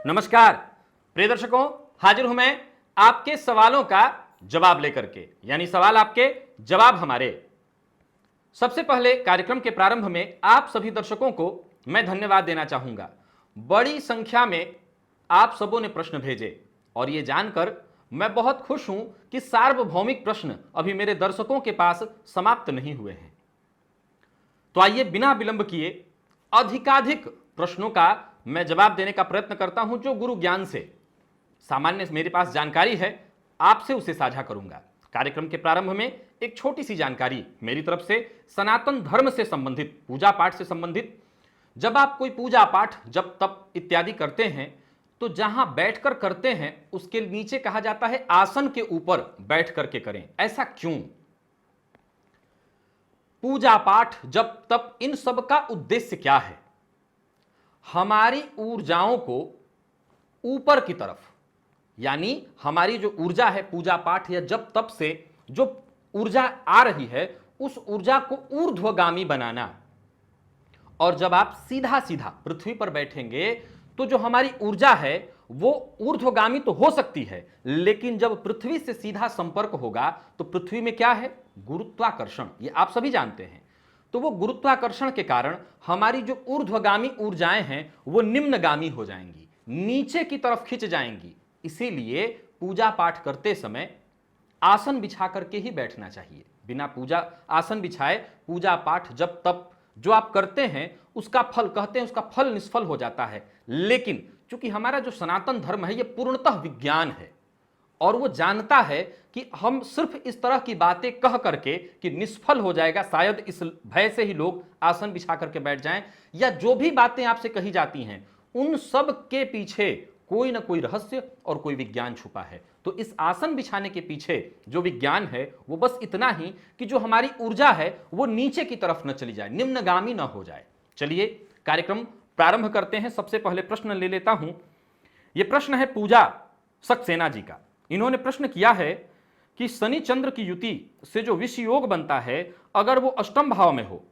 नमस्कार प्रिय दर्शकों, हाजिर हूं मैं आपके सवालों का जवाब लेकर के, यानी सवाल आपके जवाब हमारे। सबसे पहले कार्यक्रम के प्रारंभ में आप सभी दर्शकों को मैं धन्यवाद देना चाहूंगा। बड़ी संख्या में आप सबों ने प्रश्न भेजे और ये जानकर मैं बहुत खुश हूं कि सार्वभौमिक प्रश्न अभी मेरे दर्शकों के पास समाप्त नहीं हुए हैं। तो आइए बिना विलंब किए अधिकाधिक प्रश्नों का मैं जवाब देने का प्रयत्न करता हूं, जो गुरु ज्ञान से सामान्य मेरे पास जानकारी है आपसे उसे साझा करूंगा। कार्यक्रम के प्रारंभ में एक छोटी सी जानकारी मेरी तरफ से सनातन धर्म से संबंधित, पूजा पाठ से संबंधित। जब आप कोई पूजा पाठ जब तप इत्यादि करते हैं तो जहां बैठकर करते हैं उसके नीचे कहा जाता है आसन के ऊपर बैठ करके करें। ऐसा क्यों? पूजा पाठ जब तप इन सब का उद्देश्य क्या है? हमारी ऊर्जाओं को ऊपर की तरफ, यानी हमारी जो ऊर्जा है पूजा पाठ या जप तप से जो ऊर्जा आ रही है उस ऊर्जा को ऊर्ध्वगामी बनाना। और जब आप सीधा सीधा पृथ्वी पर बैठेंगे तो जो हमारी ऊर्जा है वो ऊर्ध्वगामी तो हो सकती है, लेकिन जब पृथ्वी से सीधा संपर्क होगा तो पृथ्वी में क्या है? गुरुत्वाकर्षण। ये आप सभी जानते हैं। तो वो गुरुत्वाकर्षण के कारण हमारी जो ऊर्ध्वगामी ऊर्जाएं हैं वो निम्नगामी हो जाएंगी, नीचे की तरफ खिंच जाएंगी। इसीलिए पूजा पाठ करते समय आसन बिछा करके ही बैठना चाहिए। बिना पूजा आसन बिछाए पूजा पाठ जब तप जो आप करते हैं उसका फल, कहते हैं उसका फल निष्फल हो जाता है। लेकिन चूंकि हमारा जो सनातन धर्म है ये पूर्णतः विज्ञान है और वो जानता है कि हम सिर्फ इस तरह की बातें कह करके कि निष्फल हो जाएगा, शायद इस भय से ही लोग आसन बिछा करके बैठ जाएं, या जो भी बातें आपसे कही जाती हैं उन सब के पीछे कोई ना कोई रहस्य और कोई विज्ञान छुपा है। तो इस आसन बिछाने के पीछे जो विज्ञान है वो बस इतना ही कि जो हमारी ऊर्जा है वो नीचे की तरफ न चली जाए, निम्नगामी न हो जाए। चलिए कार्यक्रम प्रारंभ करते हैं। सबसे पहले प्रश्न ले लेता हूं। यह प्रश्न है पूजा सक्सेना जी का। इन्होंने प्रश्न किया है कि शनि चंद्र की युति से जो विष योग बनता है, अगर वो अष्टम भाव में हो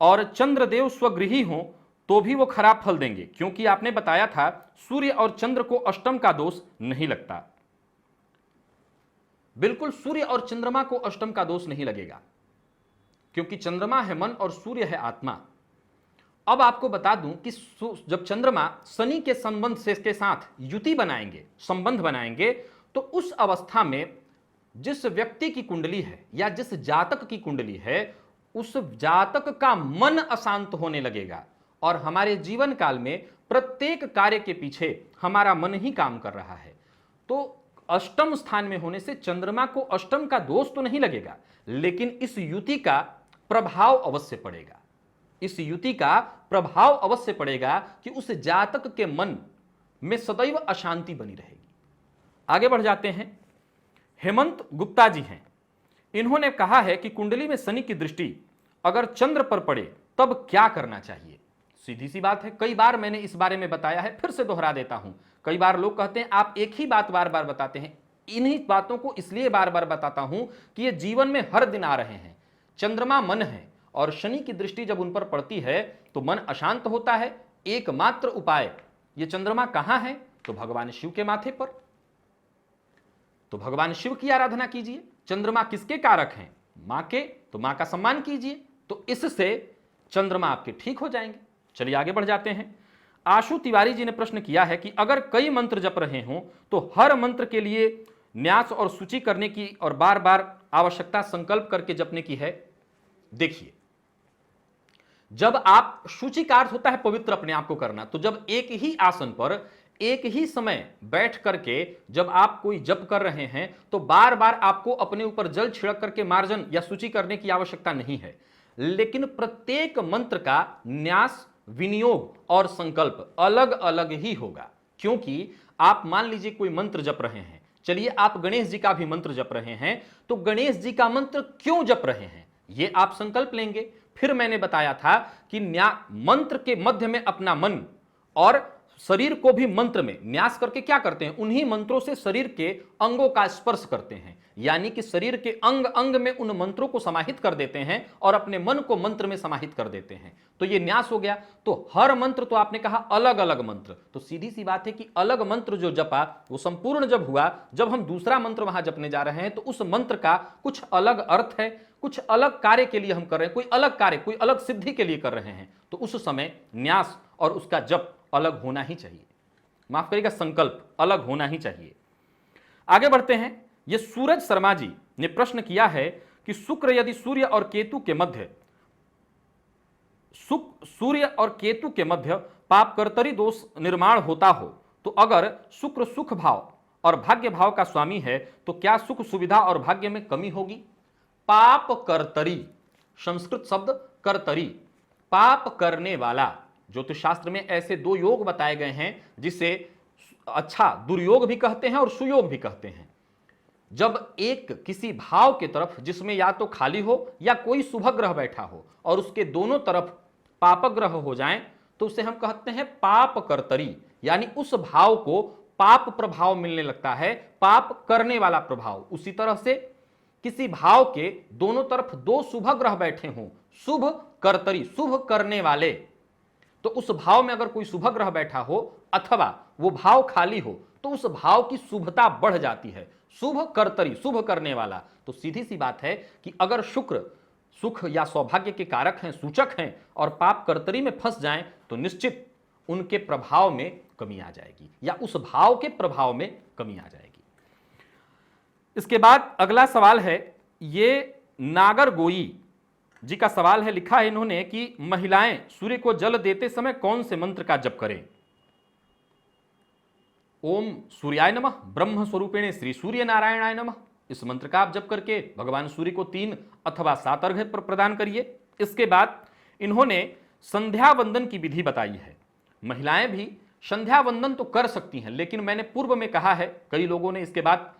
और चंद्रदेव स्वगृही हो तो भी वो खराब फल देंगे, क्योंकि आपने बताया था सूर्य और चंद्र को अष्टम का दोष नहीं लगता। बिल्कुल, सूर्य और चंद्रमा को अष्टम का दोष नहीं लगेगा, क्योंकि चंद्रमा है मन और सूर्य है आत्मा। अब आपको बता दूं कि जब चंद्रमा शनि के संबंध से के साथ युति बनाएंगे, संबंध बनाएंगे, तो उस अवस्था में जिस व्यक्ति की कुंडली है या जिस जातक की कुंडली है उस जातक का मन अशांत होने लगेगा और हमारे जीवन काल में प्रत्येक कार्य के पीछे हमारा मन ही काम कर रहा है। तो अष्टम स्थान में होने से चंद्रमा को अष्टम का दोष तो नहीं लगेगा, लेकिन इस युति का प्रभाव अवश्य पड़ेगा। इस युति का प्रभाव अवश्य पड़ेगा कि उस जातक के मन में सदैव अशांति बनी रहेगी। आगे बढ़ जाते हैं। हेमंत गुप्ता जी हैं। इन्होंने कहा है कि कुंडली में शनि की दृष्टि अगर चंद्र पर पड़े तब क्या करना चाहिए? सीधी सी बात है, कई बार मैंने इस बारे में बताया है, फिर से दोहरा देता हूं। कई बार लोग कहते हैं आप एक ही बात बार बार बताते हैं। इन्हीं बातों को इसलिए बार बार बताता हूं कि ये जीवन में हर दिन आ रहे हैं। चंद्रमा मन है और शनि की दृष्टि जब उन पर पड़ती है तो मन अशांत होता है। एकमात्र उपाय, ये चंद्रमा कहां है? तो भगवान शिव के माथे पर। तो भगवान शिव की आराधना कीजिए। चंद्रमा किसके कारक हैं? मां के, तो मां का सम्मान कीजिए, तो इससे चंद्रमा आपके ठीक हो जाएंगे। चलिए आगे बढ़ जाते हैं। आशु तिवारी जी ने प्रश्न किया है कि अगर कई मंत्र जप रहे हों तो हर मंत्र के लिए न्यास और सूची करने की और बार बार आवश्यकता संकल्प करके जपने की है। देखिए, जब आप सूची का अर्थ होता है पवित्र अपने आप को करना, तो जब एक ही आसन पर एक ही समय बैठ करके जब आप कोई जप कर रहे हैं तो बार बार आपको अपने ऊपर जल छिड़क करके मार्जन या सूची करने की आवश्यकता नहीं है। लेकिन प्रत्येक मंत्र का न्यास, विनियोग और संकल्प अलग अलग ही होगा। क्योंकि आप मान लीजिए कोई मंत्र जप रहे हैं, चलिए आप गणेश जी का भी मंत्र जप रहे हैं, तो गणेश जी का मंत्र क्यों जप रहे हैं ये आप संकल्प लेंगे। फिर मैंने बताया था कि मंत्र के मध्य में अपना मन और शरीर को भी मंत्र में न्यास करके क्या करते हैं, उन्हीं मंत्रों से शरीर के अंगों का स्पर्श करते हैं, यानी कि शरीर के अंग अंग में उन मंत्रों को समाहित कर देते हैं और अपने मन को मंत्र में समाहित कर देते हैं। तो ये न्यास हो गया। तो हर मंत्र, तो आपने कहा अलग अलग मंत्र, तो सीधी सी बात है कि अलग मंत्र जो जपा वो संपूर्ण जब हुआ, जब हम दूसरा मंत्र वहां जपने जा रहे हैं तो उस मंत्र का कुछ अलग अर्थ है, कुछ अलग कार्य के लिए हम कर रहे हैं, कोई अलग कार्य, कोई अलग सिद्धि के लिए कर रहे हैं, तो उस समय न्यास और उसका जप अलग होना ही चाहिए। माफ करिएगा, संकल्प अलग होना ही चाहिए। आगे बढ़ते हैं। ये सूरज शर्मा जी ने प्रश्न किया है कि शुक्र यदि सूर्य और केतु के मध्य पाप कर्तरी दोष निर्माण होता हो, तो अगर शुक्र सुख भाव और भाग्य भाव का स्वामी है तो क्या सुख सुविधा और भाग्य में कमी होगी? पाप कर्तरी, संस्कृत शब्द कर्तरी, पाप करने वाला। ज्योतिष शास्त्र में ऐसे दो योग बताए गए हैं जिसे अच्छा दुर्योग भी कहते हैं और सुयोग भी कहते हैं। जब एक किसी भाव के तरफ जिसमें या तो खाली हो या कोई शुभ ग्रह बैठा हो और उसके दोनों तरफ पाप ग्रह हो जाएं, तो उसे हम कहते हैं पाप कर्तरी, यानी उस भाव को पाप प्रभाव मिलने लगता है, पाप करने वाला प्रभाव। उसी तरह से किसी भाव के दोनों तरफ दो शुभ ग्रह बैठे हों, शुभ कर्तरी, शुभ करने वाले, तो उस भाव में अगर कोई शुभ ग्रह बैठा हो अथवा वो भाव खाली हो तो उस भाव की शुभता बढ़ जाती है। शुभ कर्तरी, शुभ करने वाला। तो सीधी सी बात है कि अगर शुक्र सुख या सौभाग्य के कारक हैं, सूचक हैं, और पाप कर्तरी में फंस जाएं तो निश्चित उनके प्रभाव में कमी आ जाएगी या उस भाव के प्रभाव में कमी आ जाएगी। इसके बाद अगला सवाल है, ये नागर गोई जी का सवाल है। लिखा है इन्होंने कि महिलाएं सूर्य को जल देते समय कौन से मंत्र का जप करें? ओम सूर्याय नमः, ब्रह्म स्वरूपेण श्री सूर्य नारायणाय नमः। इस मंत्र का आप जप करके भगवान सूर्य को 3 अथवा 7 अर्घ्य प्रदान करिए। इसके बाद इन्होंने संध्या वंदन की विधि बताई है। महिलाएं भी संध्या वंदन तो कर सकती हैं, लेकिन मैंने पूर्व में कहा है, कई लोगों ने इसके बाद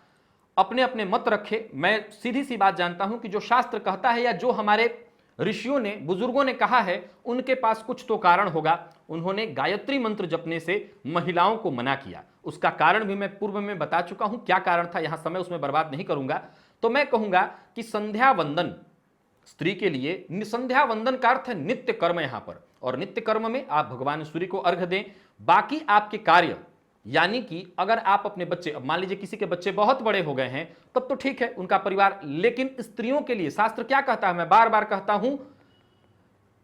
अपने अपने मत रखे। मैं सीधी सी बात जानता हूं कि जो शास्त्र कहता है या जो हमारे ऋषियों ने, बुजुर्गों ने कहा है, उनके पास कुछ तो कारण होगा। उन्होंने गायत्री मंत्र जपने से महिलाओं को मना किया। उसका कारण भी मैं पूर्व में बता चुका हूं, क्या कारण था, यहां समय उसमें बर्बाद नहीं करूंगा। तो मैं कहूंगा कि संध्या वंदन स्त्री के लिए, संध्या वंदन का अर्थ है नित्य कर्म यहां पर, और नित्य कर्म में आप भगवान सूर्य को अर्घ्य दें। बाकी आपके कार्य, यानी कि अगर आप अपने बच्चे, अब मान लीजिए किसी के बच्चे बहुत बड़े हो गए हैं, तब तो ठीक है, उनका परिवार, लेकिन स्त्रियों के लिए शास्त्र क्या कहता है, मैं बार बार कहता हूं,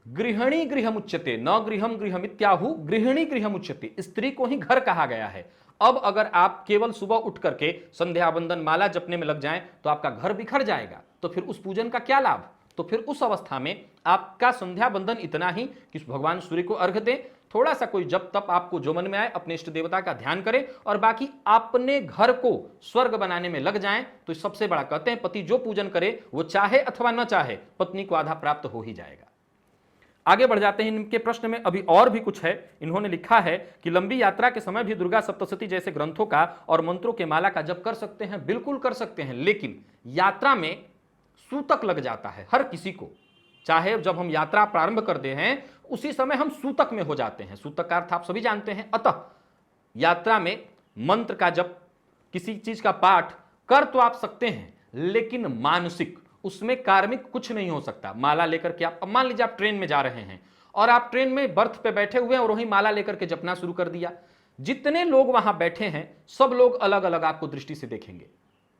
गृहिणी गृहमुच्यते, न गृहम गृहमित्याहु, गृहिणी गृहमुच्यते, स्त्री को ही घर कहा गया है। अब अगर आप केवल सुबह उठ करके संध्या वंदन माला जपने में लग जाएं तो आपका घर बिखर जाएगा, तो फिर उस पूजन का क्या लाभ? तो फिर उस अवस्था में आपका संध्या वंदन इतना ही कि भगवान सूर्य को अर्घ्य दें, थोड़ा सा कोई जब तप आपको जो मन में आए अपने इष्ट देवता का ध्यान करें, और बाकी अपने घर को स्वर्ग बनाने में लग जाएं। तो सबसे बड़ा कहते हैं, पति जो पूजन करे वो चाहे अथवा न चाहे पत्नी को आधा प्राप्त हो ही जाएगा। आगे बढ़ जाते हैं। इनके प्रश्न में अभी और भी कुछ है। इन्होंने लिखा है कि लंबी यात्रा के समय भी दुर्गा सप्तशती जैसे ग्रंथों का और मंत्रों के माला का जप कर सकते हैं? बिल्कुल कर सकते हैं, लेकिन यात्रा में सूतक लग जाता है हर किसी को। चाहे जब हम यात्रा प्रारंभ करते हैं उसी समय हम सूतक में हो जाते हैं। सूतक का अर्थ आप सभी जानते हैं। अतः यात्रा में मंत्र का जप, किसी चीज का पाठ कर तो आप सकते हैं, लेकिन मानसिक, उसमें कार्मिक कुछ नहीं हो सकता। माला लेकर के आप, मान लीजिए आप ट्रेन में जा रहे हैं और आप ट्रेन में बर्थ पे बैठे हुए हैं और वहीं माला लेकर के जपना शुरू कर दिया, जितने लोग वहां बैठे हैं सब लोग अलग अलग आपको दृष्टि से देखेंगे।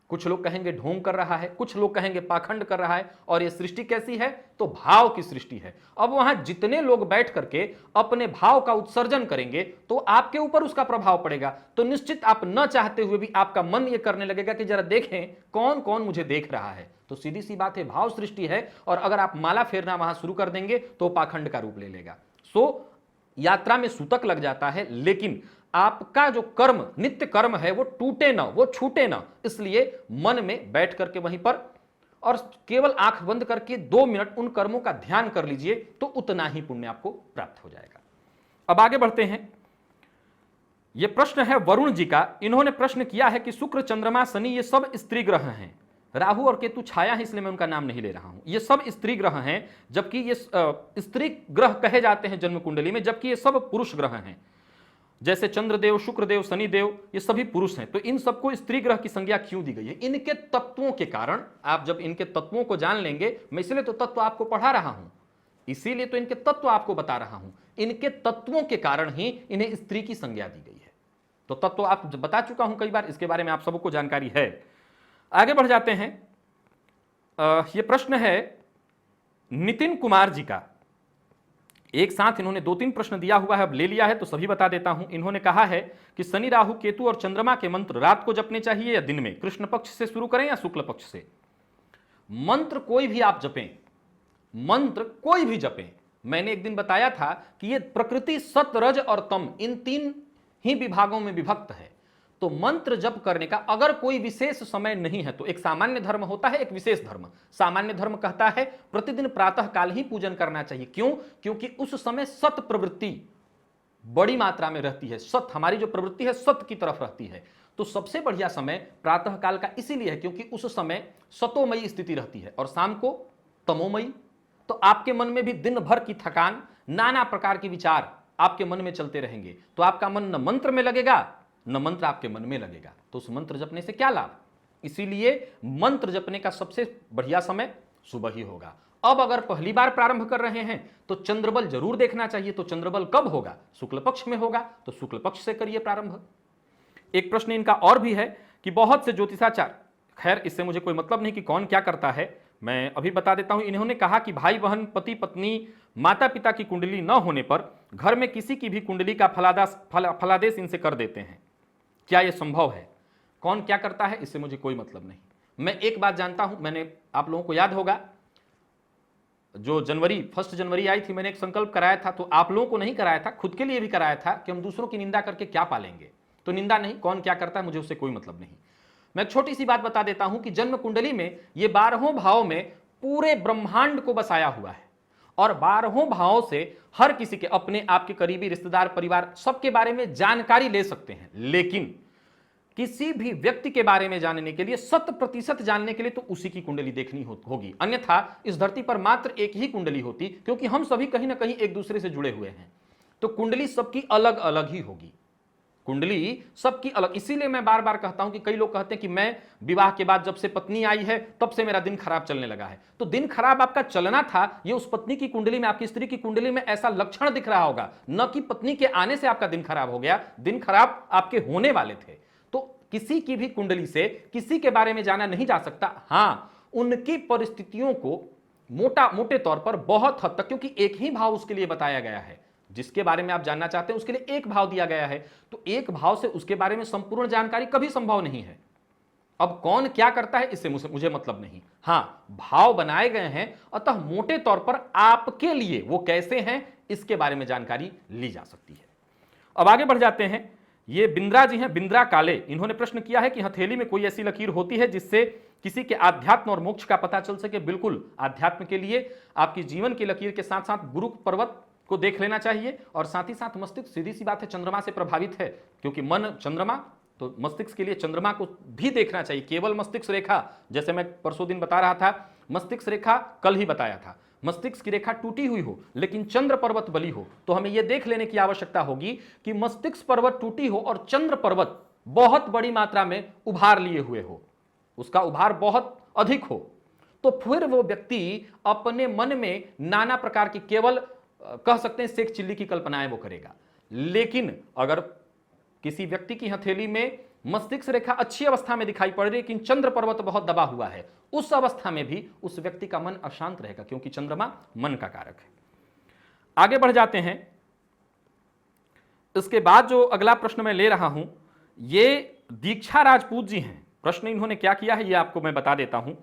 कुछ लोग कहेंगे ढोंग कर रहा है, कुछ लोग कहेंगे पाखंड कर रहा है, और यह सृष्टि कैसी है? तो भाव की सृष्टि है। अब वहां जितने लोग बैठ करके अपने भाव का उत्सर्जन करेंगे तो आपके ऊपर उसका प्रभाव पड़ेगा। तो निश्चित आप न चाहते हुए भी आपका मन यह करने लगेगा कि जरा देखें कौन कौन मुझे देख रहा है। तो सीधी सी बात है, भाव सृष्टि है, और अगर आप माला फेरना वहां शुरू कर देंगे तो पाखंड का रूप ले लेगा। सो यात्रा में सूतक लग जाता है, लेकिन आपका जो कर्म, नित्य कर्म है, वो टूटे ना, वो छूटे ना, इसलिए मन में बैठ करके वहीं पर और केवल आंख बंद करके 2 मिनट उन कर्मों का ध्यान कर लीजिए, तो उतना ही पुण्य आपको प्राप्त हो जाएगा। अब आगे बढ़ते हैं। यह प्रश्न है वरुण जी का। इन्होंने प्रश्न किया है कि शुक्र, चंद्रमा, शनि ये सब स्त्री ग्रह हैं, राहु और केतु छाया है, इसलिए मैं उनका नाम नहीं ले रहा हूं। ये सब स्त्री ग्रह हैं, जबकि ये स्त्री ग्रह कहे जाते हैं जन्म कुंडली में, जबकि ये सब पुरुष ग्रह हैं। जैसे चंद्रदेव, शुक्रदेव, शनिदेव, ये सभी पुरुष हैं। तो इन सबको स्त्री ग्रह की संज्ञा क्यों दी गई है? इनके तत्वों के कारण। आप जब इनके तत्वों को जान लेंगे, मैं इसलिए तो तत्व आपको पढ़ा रहा हूं, इसीलिए तो इनके तत्व आपको बता रहा हूं। इनके तत्वों के कारण ही इन्हें स्त्री की संज्ञा दी गई है। तो तत्व आप बता चुका हूं कई बार, इसके बारे में आप सबको जानकारी है। आगे बढ़ जाते हैं। यह प्रश्न है नितिन कुमार जी का। एक साथ इन्होंने 2-3 प्रश्न दिया हुआ है, अब ले लिया है तो सभी बता देता हूं। इन्होंने कहा है कि शनि, राहु, केतु और चंद्रमा के मंत्र रात को जपने चाहिए या दिन में? कृष्ण पक्ष से शुरू करें या शुक्ल पक्ष से? मंत्र कोई भी आप जपें, मंत्र कोई भी जपें। मैंने एक दिन बताया था कि ये प्रकृति सत, रज और तम, इन 3 ही विभागों में विभक्त है। तो मंत्र जप करने का अगर कोई विशेष समय नहीं है, तो एक सामान्य धर्म होता है, एक विशेष धर्म। सामान्य धर्म कहता है प्रतिदिन प्रातः काल ही पूजन करना चाहिए। क्यों? क्योंकि उस समय सत प्रवृत्ति बड़ी मात्रा में रहती है। सत, हमारी जो प्रवृत्ति है सत की तरफ रहती है। तो सबसे बढ़िया समय प्रातः काल का इसीलिए है क्योंकि उस समय सतोमयी स्थिति रहती है और शाम को तमोमयी। तो आपके मन में भी दिन भर की थकान, नाना प्रकार के विचार आपके मन में चलते रहेंगे। तो आपका मन न मंत्र में लगेगा न मंत्र आपके मन में लगेगा। तो उस मंत्र जपने से क्या लाभ? इसीलिए मंत्र जपने का सबसे बढ़िया समय सुबह ही होगा। अब अगर पहली बार प्रारंभ कर रहे हैं तो चंद्रबल जरूर देखना चाहिए। तो चंद्रबल कब होगा? शुक्ल पक्ष में होगा। तो शुक्ल पक्ष से करिए प्रारंभ। एक प्रश्न इनका और भी है कि बहुत से ज्योतिषाचार्य, खैर इससे मुझे कोई मतलब नहीं कि कौन क्या करता है, मैं अभी बता देता हूं। इन्होंने कहा कि भाई बहन, पति पत्नी, माता पिता की कुंडली न होने पर घर में किसी की भी कुंडली का फलादेश इनसे कर देते हैं। क्या यह संभव है? कौन क्या करता है इससे मुझे कोई मतलब नहीं। मैं एक बात जानता हूं, मैंने, आप लोगों को याद होगा जो 1 जनवरी आई थी, मैंने एक संकल्प कराया था। तो आप लोगों को नहीं कराया था, खुद के लिए भी कराया था कि हम दूसरों की निंदा करके क्या पालेंगे। तो निंदा नहीं, कौन क्या करता है मुझे उससे कोई मतलब नहीं। मैं एक छोटी सी बात बता देता हूं कि जन्म कुंडली में ये 12 भाव में पूरे ब्रह्मांड को बसाया हुआ है और 12 भावों से हर किसी के, अपने आपके करीबी रिश्तेदार, परिवार, सबके बारे में जानकारी ले सकते हैं। लेकिन किसी भी व्यक्ति के बारे में जानने के लिए, 100% जानने के लिए तो उसी की कुंडली देखनी होगी। अन्यथा इस धरती पर मात्र एक ही कुंडली होती, क्योंकि हम सभी कहीं ना कहीं एक दूसरे से जुड़े हुए हैं। तो कुंडली सबकी अलग अलग ही होगी, कुंडली सबकी अलग। इसीलिए मैं बार बार कहता हूं कि कई लोग कहते हैं कि मैं विवाह के बाद जब से पत्नी आई है तब से मेरा दिन खराब चलने लगा है। तो दिन खराब आपका चलना था, ये उस पत्नी की कुंडली में, आपकी स्त्री की कुंडली में ऐसा लक्षण दिख रहा होगा, न कि पत्नी के आने से आपका दिन खराब हो गया। दिन खराब आपके होने वाले थे। तो किसी की भी कुंडली से किसी के बारे में जाना नहीं जा सकता। हां, उनकी परिस्थितियों को मोटे तौर पर बहुत हद तक, क्योंकि एक ही भाव उसके लिए बताया गया है, जिसके बारे में आप जानना चाहते हैं उसके लिए एक भाव दिया गया है। तो एक भाव से उसके बारे में संपूर्ण जानकारी कभी संभव नहीं है। अब कौन क्या करता है इससे मुझे मतलब नहीं। हां, भाव बनाए गए हैं, अतः मोटे तौर पर आपके लिए वो कैसे हैं इसके बारे में जानकारी ली जा सकती है। अब आगे बढ़ जाते हैं। ये बिंद्रा जी हैं, बिंद्रा काले। इन्होंने प्रश्न किया है कि हथेली में कोई ऐसी लकीर होती है जिससे किसी के आध्यात्म और मोक्ष का पता चल सके? बिल्कुल, आध्यात्म के लिए आपकी जीवन की लकीर के साथ साथ गुरु पर्वत को देख लेना चाहिए। और साथ ही साथ मस्तिष्क, सीधी सी बात है, चंद्रमा से प्रभावित है, क्योंकि मन चंद्रमा, तो मस्तिष्क के लिए चंद्रमा को भी देखना चाहिए। केवल मस्तिष्क रेखा, जैसे मैं परसों दिन बता रहा था, मस्तिष्क रेखा कल ही बताया था, मस्तिष्क की रेखा टूटी हुई हो लेकिन चंद्र पर्वत बली हो, तो हमें यह देख लेने की आवश्यकता होगी कि मस्तिष्क पर्वत टूटी हो और चंद्र पर्वत बहुत बड़ी मात्रा में उभार लिए हुए हो, उसका उभार बहुत अधिक हो, तो फिर वो व्यक्ति अपने मन में नाना प्रकार की, केवल कह सकते हैं शेख चिल्ली की कल्पनाएं वो करेगा। लेकिन अगर किसी व्यक्ति की हथेली में मस्तिष्क रेखा अच्छी अवस्था में दिखाई पड़ रही है लेकिन चंद्र पर्वत बहुत दबा हुआ है, उस अवस्था में भी उस व्यक्ति का मन अशांत रहेगा, क्योंकि चंद्रमा मन का कारक है। आगे बढ़ जाते हैं। इसके बाद जो अगला प्रश्न मैं ले रहा हूं, ये दीक्षा राजपूत जी हैं। प्रश्न इन्होंने क्या किया है ये आपको मैं बता देता हूं।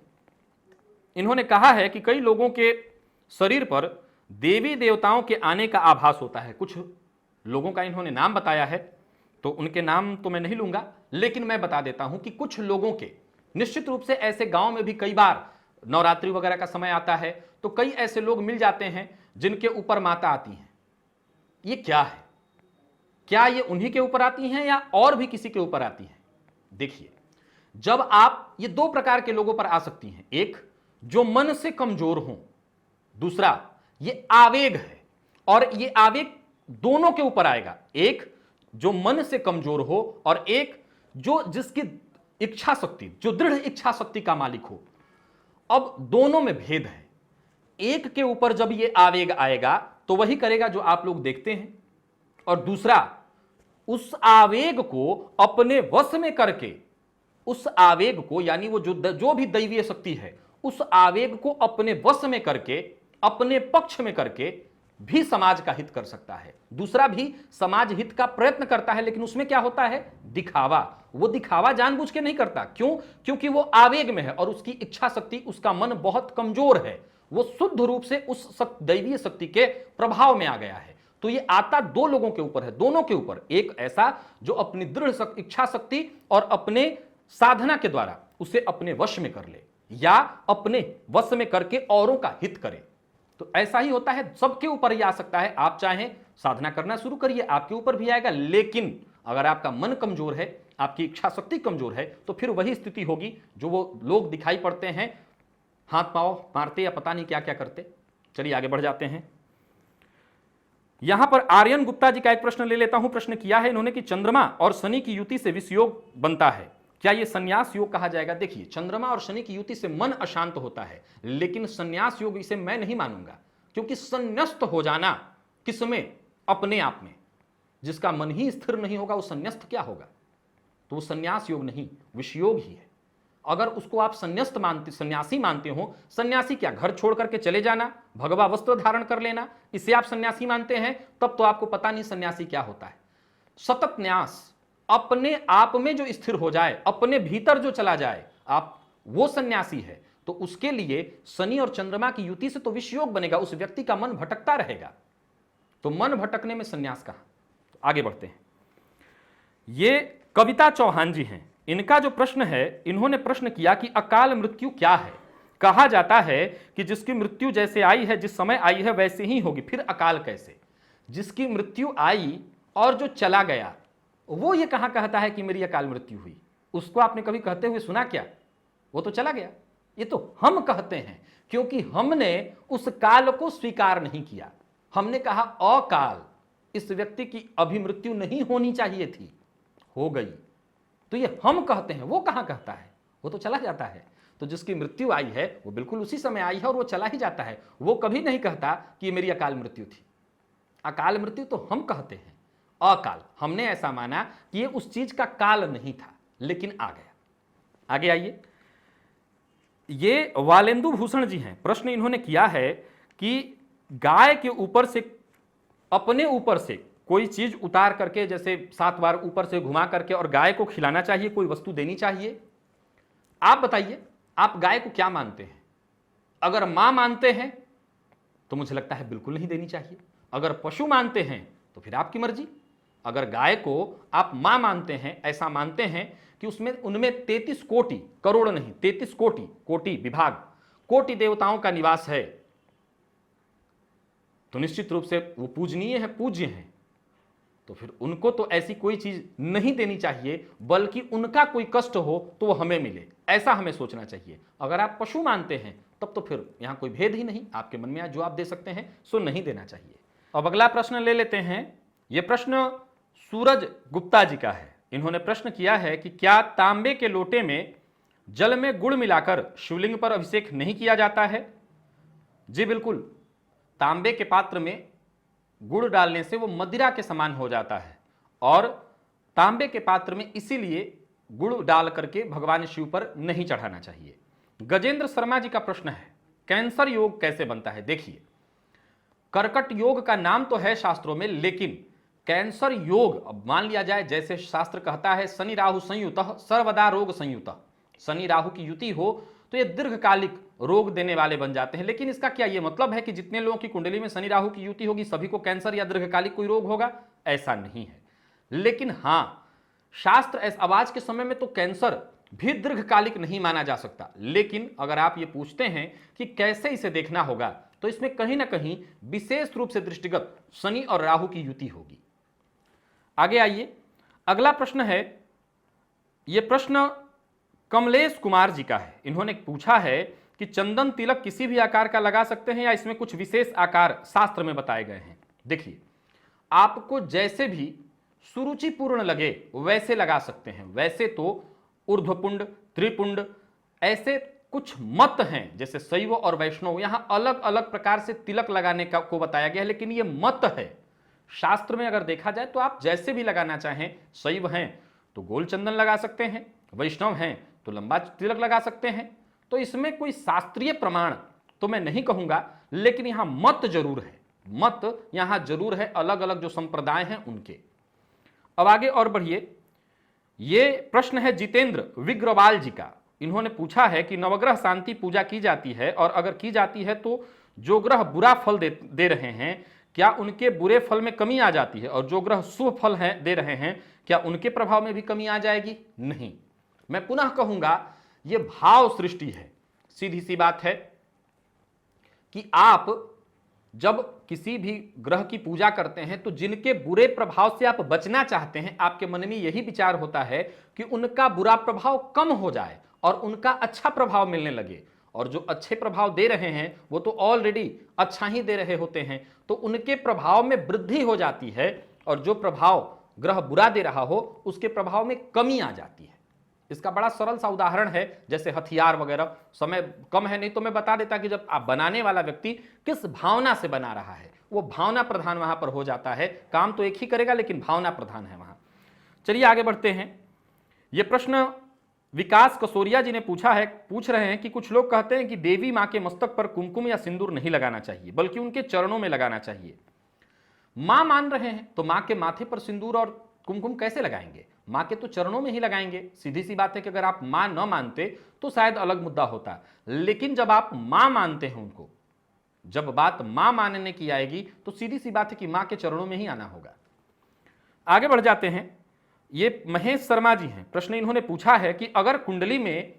इन्होंने कहा है कि कई लोगों के शरीर पर देवी देवताओं के आने का आभास होता है। कुछ लोगों का इन्होंने नाम बताया है, तो उनके नाम तो मैं नहीं लूंगा, लेकिन मैं बता देता हूं कि कुछ लोगों के, निश्चित रूप से ऐसे गांव में भी कई बार नवरात्रि वगैरह का समय आता है तो कई ऐसे लोग मिल जाते हैं जिनके ऊपर माता आती हैं। ये क्या है? क्या ये उन्हीं के ऊपर आती हैं या और भी किसी के ऊपर आती हैं? देखिए, जब आप, ये 2 प्रकार के लोगों पर आ सकती हैं। एक जो मन से कमजोर हो, दूसरा ये आवेग है, और ये आवेग दोनों के ऊपर आएगा। एक जो मन से कमजोर हो और एक जो जिसकी इच्छा शक्ति, जो दृढ़ इच्छा शक्ति का मालिक हो। अब दोनों में भेद है। एक के ऊपर जब ये आवेग आएगा तो वही करेगा जो आप लोग देखते हैं, और दूसरा उस आवेग को अपने वश में करके, उस आवेग को यानी वो जो भी दैवीय शक्ति है उस आवेग को अपने वश में करके, अपने पक्ष में करके भी समाज का हित कर सकता है। दूसरा भी समाज हित का प्रयत्न करता है, लेकिन उसमें क्या होता है? दिखावा। वो दिखावा जानबूझ के नहीं करता। क्यों? क्योंकि वो आवेग में है और उसकी इच्छा शक्ति, उसका मन बहुत कमजोर है। वो शुद्ध रूप से उस दैवीय शक्ति के प्रभाव में आ गया है। तो ये आता दो लोगों के ऊपर है, दोनों के ऊपर। एक ऐसा जो अपनी दृढ़ इच्छा शक्ति और अपने साधना के द्वारा उसे अपने वश में कर ले, या अपने वश में करके औरों का हित करे। तो ऐसा ही होता है, सबके ऊपर ही आ सकता है। आप चाहें साधना करना शुरू करिए, आपके ऊपर भी आएगा। लेकिन अगर आपका मन कमजोर है, आपकी इच्छा शक्ति कमजोर है, तो फिर वही स्थिति होगी जो वो लोग दिखाई पड़ते हैं, हाथ पांव मारते या पता नहीं क्या क्या करते। चलिए आगे बढ़ जाते हैं। यहां पर आर्यन गुप्ता जी का एक प्रश्न ले लेता हूं। प्रश्न किया है इन्होंने कि चंद्रमा और शनि की युति से विषयोग बनता है, क्या यह संन्यास योग कहा जाएगा? देखिए, चंद्रमा और शनि की युति से मन अशांत होता है, लेकिन संन्यास योग इसे मैं नहीं मानूंगा, क्योंकि संन्यस्त हो जाना किसमें? अपने आप में। जिसका मन ही स्थिर नहीं होगा वो संन्यस्त क्या होगा? तो वो संन्यास योग नहीं, विषयोग ही है। अगर उसको आप संन्यस्त मानते, सन्यासी मानते हो, सन्यासी क्या घर छोड़ करके चले जाना, भगवा वस्त्र धारण कर लेना, इसे आप सन्यासी मानते हैं, तब तो आपको पता नहीं सन्यासी क्या होता है। सतत न्यास, अपने आप में जो स्थिर हो जाए, अपने भीतर जो चला जाए, आप वो सन्यासी है। तो उसके लिए शनि और चंद्रमा की युति से तो विषयोग बनेगा, उस व्यक्ति का मन भटकता रहेगा। तो मन भटकने में सन्यास कहां? तो आगे बढ़ते हैं। ये कविता चौहान जी हैं, इनका जो प्रश्न है, इन्होंने प्रश्न किया कि अकाल मृत्यु क्या है? कहा जाता है कि जिसकी मृत्यु जैसे आई है, जिस समय आई है वैसे ही होगी, फिर अकाल कैसे? जिसकी मृत्यु आई और जो चला गया, वो ये कहां कहता है कि मेरी अकाल मृत्यु हुई? उसको आपने कभी कहते हुए सुना क्या? वो तो चला गया। ये तो हम कहते हैं, क्योंकि हमने उस काल को स्वीकार नहीं किया। हमने कहा अकाल, इस व्यक्ति की अभी मृत्यु नहीं होनी चाहिए थी, हो गई। तो ये हम कहते हैं, वो कहां कहता है? वो तो चला जाता है। तो जिसकी मृत्यु आई है वो बिल्कुल उसी समय आई है और वो चला ही जाता है। वो कभी नहीं कहता कि मेरी अकाल मृत्यु थी। अकाल मृत्यु तो हम कहते हैं, अकाल हमने ऐसा माना कि ये उस चीज का काल नहीं था, लेकिन आ गया। आगे आइए। ये वालेंदु भूषण जी हैं, प्रश्न इन्होंने किया है कि गाय के ऊपर से, अपने ऊपर से कोई चीज उतार करके, जैसे 7 बार ऊपर से घुमा करके और गाय को खिलाना चाहिए, कोई वस्तु देनी चाहिए? आप बताइए, आप गाय को क्या मानते हैं? अगर मां मानते हैं तो मुझे लगता है बिल्कुल नहीं देनी चाहिए। अगर पशु मानते हैं तो फिर आपकी मर्जी। अगर गाय को आप मां मानते हैं, ऐसा मानते हैं कि उसमें उनमें 33 कोटि, करोड़ नहीं 33 कोटि, कोटि विभाग, कोटि देवताओं का निवास है, तो निश्चित रूप से वो पूजनीय है, पूज्य हैं। तो फिर उनको तो ऐसी कोई चीज नहीं देनी चाहिए, बल्कि उनका कोई कष्ट हो तो वो हमें मिले, ऐसा हमें सोचना चाहिए। अगर आप पशु मानते हैं तब तो फिर यहां कोई भेद ही नहीं, आपके मन में जो आप दे सकते हैं सो नहीं देना चाहिए। अब अगला प्रश्न ले लेते हैं। यह प्रश्न सूरज गुप्ता जी का है। इन्होंने प्रश्न किया है कि क्या तांबे के लोटे में जल में गुड़ मिलाकर शिवलिंग पर अभिषेक नहीं किया जाता है? जी बिल्कुल, तांबे के पात्र में गुड़ डालने से वो मदिरा के समान हो जाता है, और तांबे के पात्र में इसीलिए गुड़ डाल करके भगवान शिव पर नहीं चढ़ाना चाहिए। गजेंद्र शर्मा जी का प्रश्न है, कैंसर योग कैसे बनता है? देखिए, कर्कट योग का नाम तो है शास्त्रों में, लेकिन कैंसर योग, अब मान लिया जाए जैसे शास्त्र कहता है शनि राहु संयुतः सर्वदा रोग संयुतः, शनि राहु की युति हो तो ये दीर्घकालिक रोग देने वाले बन जाते हैं। लेकिन इसका क्या ये मतलब है कि जितने लोगों की कुंडली में शनि राहु की युति होगी सभी को कैंसर या दीर्घकालिक कोई रोग होगा? ऐसा नहीं है। लेकिन हां, शास्त्र अब आज के समय में तो कैंसर भी दीर्घकालिक नहीं माना जा सकता। लेकिन अगर आप ये पूछते हैं कि कैसे इसे देखना होगा, तो इसमें कहीं ना कहीं विशेष रूप से दृष्टिगत शनि और राहु की युति होगी। आगे आइए, अगला प्रश्न है, यह प्रश्न कमलेश कुमार जी का है। इन्होंने पूछा है कि चंदन तिलक किसी भी आकार का लगा सकते हैं या इसमें कुछ विशेष आकार शास्त्र में बताए गए हैं? देखिए, आपको जैसे भी सुरुचिपूर्ण लगे वैसे लगा सकते हैं। वैसे तो ऊर्ध्वपुंड, त्रिपुंड ऐसे कुछ मत हैं, जैसे शैव और वैष्णव, यहां अलग अलग प्रकार से तिलक लगाने का को बताया गया है, लेकिन ये मत है। शास्त्र में अगर देखा जाए तो आप जैसे भी लगाना चाहें, शैव हैं तो गोल चंदन लगा सकते हैं, वैष्णव हैं तो लंबा तिलक लगा सकते हैं। तो इसमें कोई शास्त्रीय प्रमाण तो मैं नहीं कहूंगा, लेकिन यहां मत जरूर है, मत यहां जरूर है, अलग अलग जो संप्रदाय हैं उनके। अब आगे और बढ़िए, ये प्रश्न है जितेंद्र विग्रवाल जी का। इन्होंने पूछा है कि नवग्रह शांति पूजा की जाती है, और अगर की जाती है तो जो ग्रह बुरा फल दे रहे हैं, क्या उनके बुरे फल में कमी आ जाती है, और जो ग्रह शुभ फल है दे रहे हैं, क्या उनके प्रभाव में भी कमी आ जाएगी? नहीं। मैं पुनः कहूंगा, यह भाव सृष्टि है। सीधी सी बात है कि आप जब किसी भी ग्रह की पूजा करते हैं तो जिनके बुरे प्रभाव से आप बचना चाहते हैं, आपके मन में यही विचार होता है कि उनका बुरा प्रभाव कम हो जाए और उनका अच्छा प्रभाव मिलने लगे। और जो अच्छे प्रभाव दे रहे हैं वो तो ऑलरेडी अच्छा ही दे रहे होते हैं, तो उनके प्रभाव में वृद्धि हो जाती है, और जो प्रभाव ग्रह बुरा दे रहा हो उसके प्रभाव में कमी आ जाती है। इसका बड़ा सरल सा उदाहरण है, जैसे हथियार वगैरह। समय कम है, नहीं तो मैं बता देता कि जब आप बनाने वाला व्यक्ति किस भावना से बना रहा है, वो भावना प्रधान वहां पर हो जाता है। काम तो एक ही करेगा लेकिन भावना प्रधान है वहां। चलिए आगे बढ़ते हैं। यह प्रश्न विकास कसोरिया जी ने पूछ रहे हैं कि कुछ लोग कहते हैं कि देवी मां के मस्तक पर कुमकुम या सिंदूर नहीं लगाना चाहिए, बल्कि उनके चरणों में लगाना चाहिए। मां मान रहे हैं तो मां के माथे पर सिंदूर और कुमकुम कैसे लगाएंगे? मां के तो चरणों में ही लगाएंगे। सीधी सी बात है कि अगर आप मां न मानते तो शायद अलग मुद्दा होता, लेकिन जब आप मां मानते हैं उनको, जब बात मां मानने की आएगी तो सीधी सी बात है कि मां के चरणों में ही आना होगा। आगे बढ़ जाते हैं। ये महेश शर्मा जी हैं। प्रश्न इन्होंने पूछा है कि अगर कुंडली में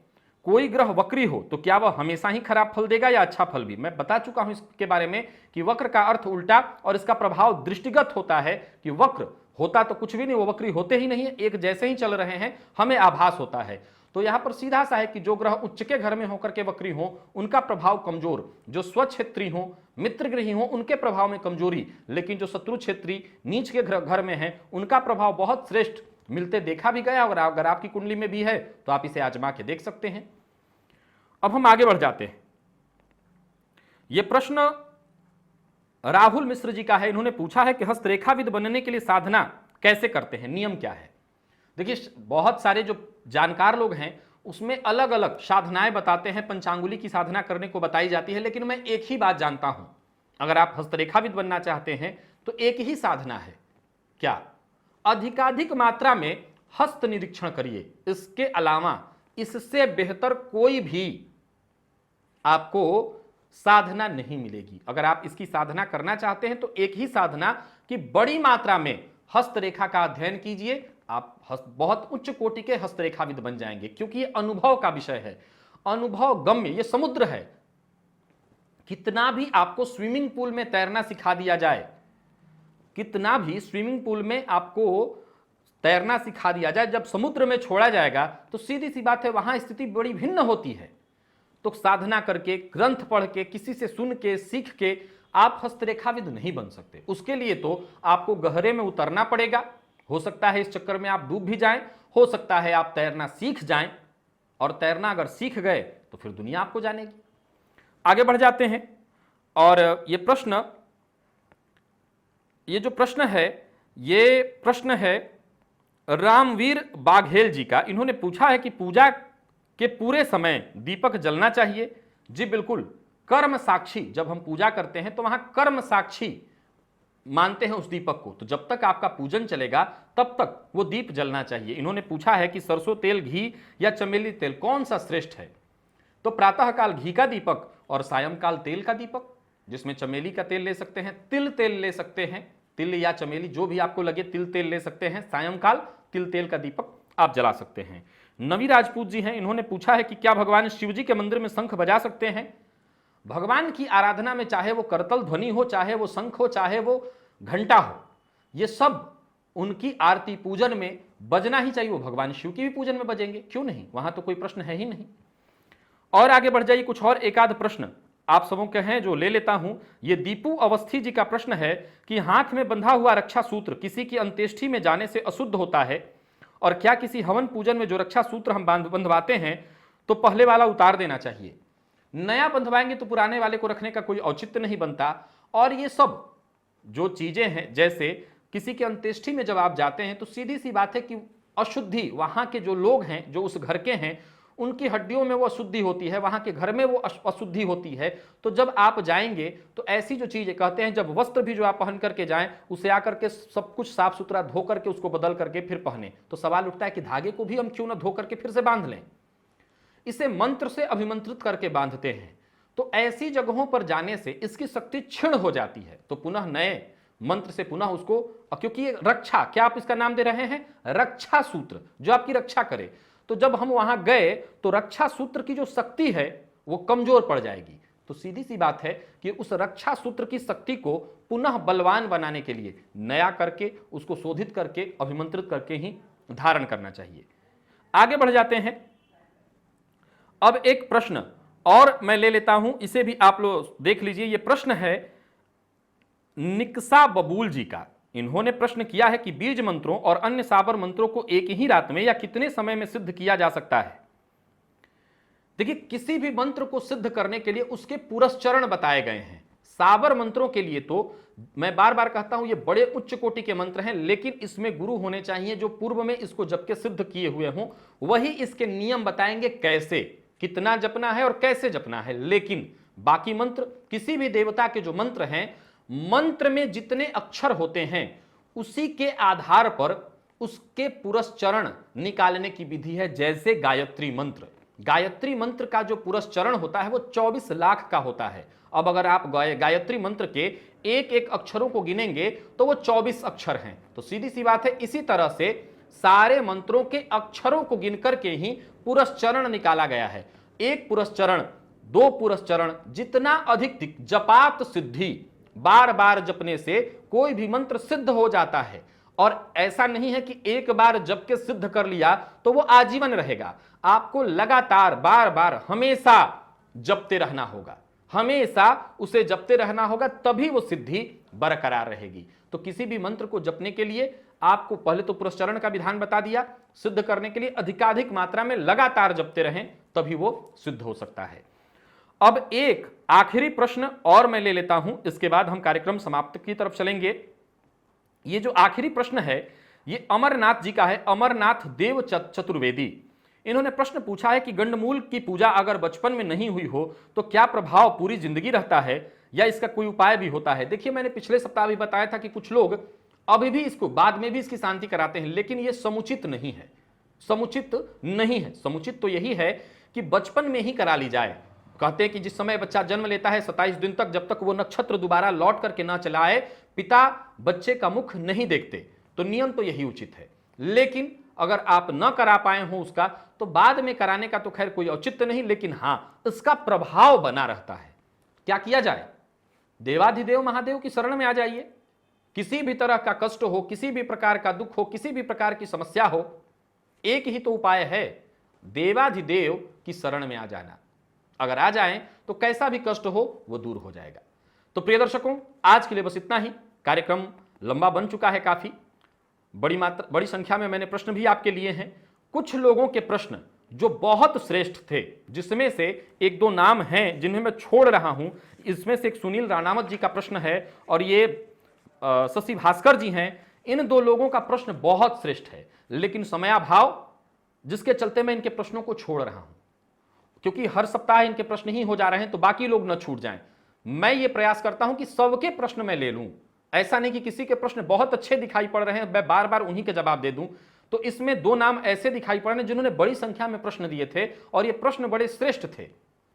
कोई ग्रह वक्री हो तो क्या वह हमेशा ही खराब फल देगा या अच्छा फल भी? मैं बता चुका हूं इसके बारे में कि वक्र का अर्थ उल्टा, और इसका प्रभाव दृष्टिगत होता है कि वक्र होता तो कुछ भी नहीं, वो वक्री होते ही नहीं है, एक जैसे ही चल रहे हैं, हमें आभास होता है। तो यहां पर सीधा सा है कि जो ग्रह उच्च के घर में होकर के वक्री हो उनका प्रभाव कमजोर, जो स्वक्षेत्री हो, मित्र गृही हो, उनके प्रभाव में कमजोरी, लेकिन जो शत्रु क्षेत्री नीच के घर में है उनका प्रभाव बहुत श्रेष्ठ मिलते देखा भी गया। और अगर आपकी कुंडली में भी है तो आप इसे आजमा के देख सकते हैं। अब हम आगे बढ़ जाते हैं। यह प्रश्न राहुल मिश्र जी का है। इन्होंने पूछा है कि हस्तरेखाविद बनने के लिए साधना कैसे करते हैं, नियम क्या है? देखिए, बहुत सारे जो जानकार लोग हैं उसमें अलग अलग साधनाएं बताते हैं, पंचांगुली की साधना करने को बताई जाती है, लेकिन मैं एक ही बात जानता हूं, अगर आप हस्तरेखाविद बनना चाहते हैं तो एक ही साधना है। क्या? अधिकाधिक मात्रा में हस्त निरीक्षण करिए। इसके अलावा इससे बेहतर कोई भी आपको साधना नहीं मिलेगी। अगर आप इसकी साधना करना चाहते हैं तो एक ही साधना कि बड़ी मात्रा में हस्तरेखा का अध्ययन कीजिए। आप बहुत उच्च कोटि के हस्तरेखाविद बन जाएंगे, क्योंकि ये अनुभव का विषय है, अनुभव गम्य, ये समुद्र है। कितना भी आपको स्विमिंग पूल में तैरना सिखा दिया जाए, कितना भी स्विमिंग पूल में आपको तैरना सिखा दिया जाए, जब समुद्र में छोड़ा जाएगा तो सीधी सी बात है वहां स्थिति बड़ी भिन्न होती है। तो साधना करके, ग्रंथ पढ़ के, किसी से सुन के, सीख के आप हस्तरेखाविद नहीं बन सकते। उसके लिए तो आपको गहरे में उतरना पड़ेगा। हो सकता है इस चक्कर में आप डूब भी जाएं, हो सकता है आप तैरना सीख जाएं, और तैरना अगर सीख गए तो फिर दुनिया आपको जानेगी। आगे बढ़ जाते हैं। और ये जो प्रश्न है रामवीर बाघेल जी का। इन्होंने पूछा है कि पूजा के पूरे समय दीपक जलना चाहिए? जी बिल्कुल। कर्म साक्षी, जब हम पूजा करते हैं तो वहां कर्म साक्षी मानते हैं उस दीपक को, तो जब तक आपका पूजन चलेगा तब तक वो दीप जलना चाहिए। इन्होंने पूछा है कि सरसों तेल, घी या चमेली तेल कौन सा श्रेष्ठ है? तो प्रातःकाल घी का दीपक और सायंकाल तेल का दीपक, जिसमें चमेली का तेल ले सकते हैं, तिल तेल ले सकते हैं, तिल या चमेली जो भी आपको लगे, तिल तेल ले सकते हैं। सायंकाल तिल तेल का दीपक आप जला सकते हैं। नवी राजपूत जी हैं। इन्होंने पूछा है कि क्या भगवान शिव जी के मंदिर में शंख बजा सकते हैं? भगवान की आराधना में चाहे वो करतल ध्वनि हो, चाहे वो शंख हो, चाहे वो घंटा हो, ये सब उनकी आरती पूजन में बजना ही चाहिए। वो भगवान शिव की भी पूजन में बजेंगे, क्यों नहीं? वहां तो कोई प्रश्न है ही नहीं। और आगे बढ़ जाइए, कुछ और एक आध प्रश्न आप सबों के हैं जो ले लेता हूं। ये दीपू अवस्थी जी का प्रश्न है कि हाथ में बंधा हुआ रक्षा सूत्र किसी की अंत्येष्टि में जाने से अशुद्ध होता है, और क्या किसी हवन पूजन में जो रक्षा सूत्र हम बंधवाते हैं तो पहले वाला उतार देना चाहिए? नया बंधवाएंगे तो पुराने वाले को रखने का कोई औचित्य नहीं बनता। और ये सब जो चीजें हैं, जैसे किसी के अंत्येष्टि में जब आप जाते हैं तो सीधी सी बात है कि अशुद्धि, वहां के जो लोग हैं, जो उस घर के हैं, उनकी हड्डियों में वो अशुद्धि होती है, वहां के घर में वो अशुद्धि होती है। तो जब आप जाएंगे तो ऐसी जो चीजें कहते हैं, जब वस्त्र भी जो आप पहन करके जाएं उसे आकर के सब कुछ साफ सुथरा धो करके उसको बदल करके फिर पहने, तो सवाल उठता है कि धागे को भी हम क्यों ना धो करके फिर से बांध लें? इसे मंत्र से अभिमंत्रित करके बांधते हैं। तो ऐसी जगहों पर जाने से इसकी शक्ति क्षीण हो जाती है, तो पुनः नए मंत्र से पुनः उसको, क्योंकि ये रक्षा, क्या आप इसका नाम दे रहे हैं? रक्षा सूत्र, जो आपकी रक्षा करे। तो जब हम वहां गए तो रक्षा सूत्र की जो शक्ति है वो कमजोर पड़ जाएगी। तो सीधी सी बात है कि उस रक्षा सूत्र की शक्ति को पुनः बलवान बनाने के लिए नया करके, उसको शोधित करके, अभिमंत्रित करके ही धारण करना चाहिए। आगे बढ़ जाते हैं। अब एक प्रश्न और मैं ले लेता हूं, इसे भी आप लोग देख लीजिए। यह प्रश्न है निकसा बबूल जी का। इन्होंने प्रश्न किया है कि बीज मंत्रों और अन्य साबर मंत्रों को एक ही रात में या कितने समय में सिद्ध किया जा सकता है? देखिए, किसी भी मंत्र को सिद्ध करने के लिए उसके पुरस्चरण बताए गए हैं। साबर मंत्रों के लिए तो मैं बार बार कहता हूं ये बड़े उच्च कोटि के मंत्र हैं, लेकिन इसमें गुरु होने चाहिए जो पूर्व में इसको जप के सिद्ध किए हुए हों। वही इसके नियम बताएंगे, कैसे, कितना जपना है और कैसे जपना है। लेकिन बाकी मंत्र, किसी भी देवता के जो मंत्र हैं, मंत्र में जितने अक्षर होते हैं उसी के आधार पर उसके पुरस्चरण निकालने की विधि है। जैसे गायत्री मंत्र, गायत्री मंत्र का जो पुरस्चरण होता है वो 24 लाख का होता है। अब अगर आप गायत्री मंत्र के एक एक अक्षरों को गिनेंगे तो वो 24 अक्षर हैं। तो सीधी सी बात है, इसी तरह से सारे मंत्रों के अक्षरों को गिनकर के ही पुरस्चरण निकाला गया है। एक पुरस्चरण, दो पुरस्चरण, जितना अधिक जपात सिद्धि, बार बार जपने से कोई भी मंत्र सिद्ध हो जाता है। और ऐसा नहीं है कि एक बार जप के सिद्ध कर लिया तो वो आजीवन रहेगा। आपको लगातार बार बार हमेशा जपते रहना होगा, हमेशा उसे जपते रहना होगा, तभी वो सिद्धि बरकरार रहेगी। तो किसी भी मंत्र को जपने के लिए आपको पहले तो पुरस्चरण का विधान बता दिया, सिद्ध करने के लिए अधिकाधिक मात्रा में लगातार जपते रहें तभी वो सिद्ध हो सकता है। अब एक आखिरी प्रश्न और मैं ले लेता हूं, इसके बाद हम कार्यक्रम समाप्त की तरफ चलेंगे। ये जो आखिरी प्रश्न है ये अमरनाथ जी का है, अमरनाथ देव चतुर्वेदी। इन्होंने प्रश्न पूछा है कि गंडमूल की पूजा अगर बचपन में नहीं हुई हो तो क्या प्रभाव पूरी जिंदगी रहता है या इसका कोई उपाय भी होता है? देखिए, मैंने पिछले सप्ताह भी बताया था कि कुछ लोग अभी भी इसको, बाद में भी इसकी शांति कराते हैं, लेकिन यह समुचित नहीं है, समुचित नहीं है। समुचित तो यही है कि बचपन में ही करा ली जाए। कहते हैं कि जिस समय बच्चा जन्म लेता है 27 दिन तक, जब तक वो नक्षत्र दोबारा लौट करके ना चला आए, पिता बच्चे का मुख नहीं देखते। तो नियम तो यही उचित है। लेकिन अगर आप न करा पाए हो उसका, तो बाद में कराने का तो खैर कोई औचित्य नहीं, लेकिन हां इसका प्रभाव बना रहता है। क्या किया जाए? देवाधिदेव महादेव की शरण में आ जाइए। किसी भी तरह का कष्ट हो, किसी भी प्रकार का दुख हो, किसी भी प्रकार की समस्या हो, एक ही तो उपाय है, देवाधिदेव की शरण में आ जाना। अगर आ जाएं तो कैसा भी कष्ट हो वो दूर हो जाएगा। तो प्रिय दर्शकों, आज के लिए बस इतना ही। कार्यक्रम लंबा बन चुका है, काफी बड़ी संख्या में मैंने प्रश्न भी आपके लिए हैं। कुछ लोगों के प्रश्न जो बहुत श्रेष्ठ थे, जिसमें से एक दो नाम हैं जिन्हें मैं छोड़ रहा हूं। इसमें से एक सुनील राणावत जी का प्रश्न है और ये शशि भास्कर जी हैं। इन दो लोगों का प्रश्न बहुत श्रेष्ठ है, लेकिन समयाभाव जिसके चलते मैं इनके प्रश्नों को छोड़ रहा हूं, क्योंकि हर सप्ताह इनके प्रश्न ही हो जा रहे हैं तो बाकी लोग न छूट जाएं। मैं ये प्रयास करता हूं कि सबके प्रश्न मैं ले लूं। ऐसा नहीं कि किसी के प्रश्न बहुत अच्छे दिखाई पड़ रहे हैं मैं बार बार उन्हीं के जवाब दे दूं। तो इसमें दो नाम ऐसे दिखाई पड़ रहे हैं जिन्होंने बड़ी संख्या में प्रश्न दिए थे और ये प्रश्न बड़े श्रेष्ठ थे,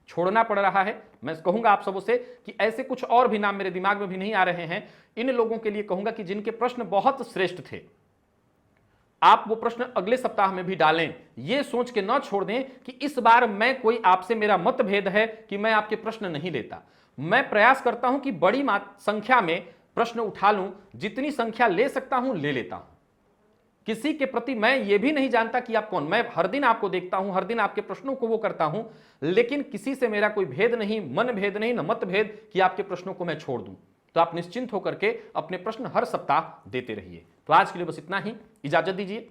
छोड़ना पड़ रहा है। मैं कहूंगा आप सबों से कि ऐसे कुछ और भी नाम मेरे दिमाग में भी नहीं आ रहे हैं। इन लोगों के लिए कहूंगा कि जिनके प्रश्न बहुत श्रेष्ठ थे, आप वो प्रश्न अगले सप्ताह में भी डालें। ये सोच के ना छोड़ दें कि इस बार मैं कोई आपसे, मेरा मतभेद है कि मैं आपके प्रश्न नहीं लेता। मैं प्रयास करता हूं कि बड़ी संख्या में प्रश्न उठा लूं, जितनी संख्या ले सकता हूं ले लेता हूं। किसी के प्रति मैं ये भी नहीं जानता कि आप कौन, मैं हर दिन आपको देखता हूं, हर दिन आपके प्रश्नों को वो करता हूं, लेकिन किसी से मेरा कोई भेद नहीं, मन भेद नहीं, न मत भेद कि आपके प्रश्नों को मैं छोड़ दूं। तो आप निश्चिंत होकर के अपने प्रश्न हर सप्ताह देते रहिए। तो आज के लिए बस इतना ही, इजाजत दीजिए।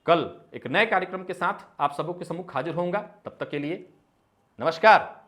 कल एक नए कार्यक्रम के साथ आप सबों के सम्मुख हाजिर होऊंगा। तब तक के लिए नमस्कार।